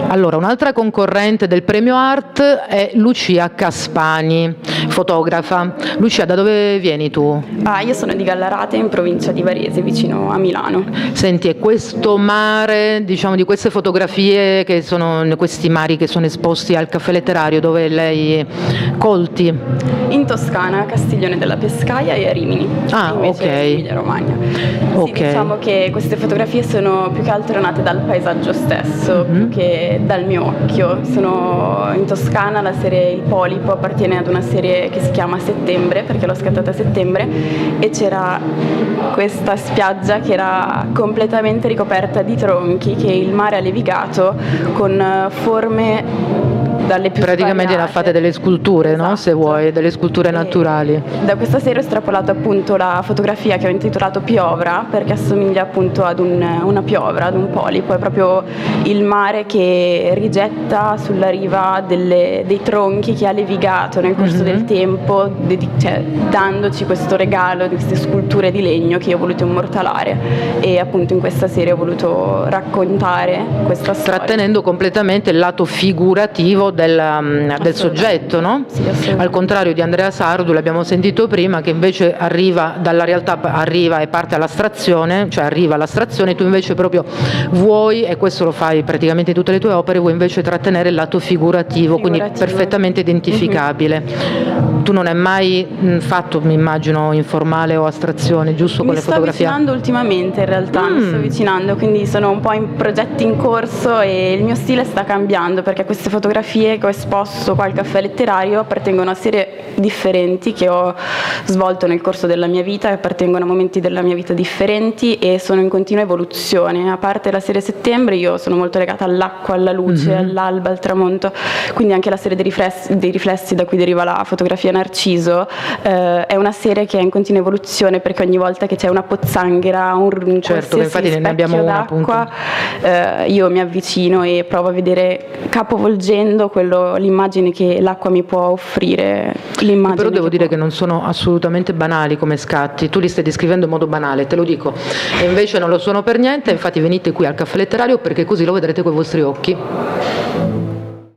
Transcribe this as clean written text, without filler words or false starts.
Allora, un'altra concorrente del Premio Art è Lucia Caspani, fotografa. Lucia, da dove vieni tu? Io sono di Gallarate, in provincia di Varese, vicino a Milano. Senti, e questo mare, diciamo, di queste fotografie che sono questi mari che sono esposti al Caffè Letterario, dove lei colti? In Toscana, a Castiglione della Pescaia e a Rimini, invece in Emilia Romagna. Sì, diciamo che queste fotografie sono più che altro nate dal paesaggio stesso, più che dal mio occhio. Sono in Toscana, la serie Il Polipo appartiene ad una serie che si chiama Settembre, perché l'ho scattata a settembre, e c'era questa spiaggia che era completamente ricoperta di tronchi che il mare ha levigato con forme dalle più praticamente svariate. fate delle sculture, Esatto. No? Se vuoi, delle sculture naturali. Da questa serie ho estrapolato appunto la fotografia che ho intitolato Piovra, perché assomiglia appunto ad una piovra, ad un polipo. È proprio il mare che rigetta sulla riva dei tronchi che ha levigato nel corso del tempo, dandoci questo regalo di queste sculture di legno che io ho voluto immortalare, e appunto in questa serie ho voluto raccontare questa storia, trattenendo completamente il lato figurativo del soggetto, no? Sì, assolutamente. Al contrario di Andrea Sardu, l'abbiamo sentito prima, che invece arriva dalla realtà, arriva e parte all'astrazione, cioè arriva all'astrazione. Tu invece proprio vuoi, e questo lo fai praticamente in tutte le tue opere, vuoi invece trattenere il lato figurativo. Quindi perfettamente identificabile. Tu non hai mai fatto, mi immagino, informale o astrazione, giusto, con le fotografie? Mi sto avvicinando ultimamente, in realtà, mi sto avvicinando, quindi sono un po' in progetti in corso e il mio stile sta cambiando, perché queste fotografie che ho esposto qua al Caffè Letterario appartengono a serie differenti che ho svolto nel corso della mia vita, appartengono a momenti della mia vita differenti e sono in continua evoluzione. A parte la serie Settembre, io sono molto legata all'acqua, alla luce, all'alba, al tramonto, quindi anche la serie dei riflessi da cui deriva la fotografia Narciso è una serie che è in continua evoluzione, perché ogni volta che c'è una pozzanghera, un certo, qualsiasi infatti ne abbiamo specchio una, d'acqua, io mi avvicino e provo a vedere, capovolgendo l'immagine che l'acqua mi può offrire. Però devo dire che non sono assolutamente banali come scatti, tu li stai descrivendo in modo banale, te lo dico, e invece non lo sono per niente. Infatti venite qui al Caffè Letterario, perché così lo vedrete con i vostri occhi.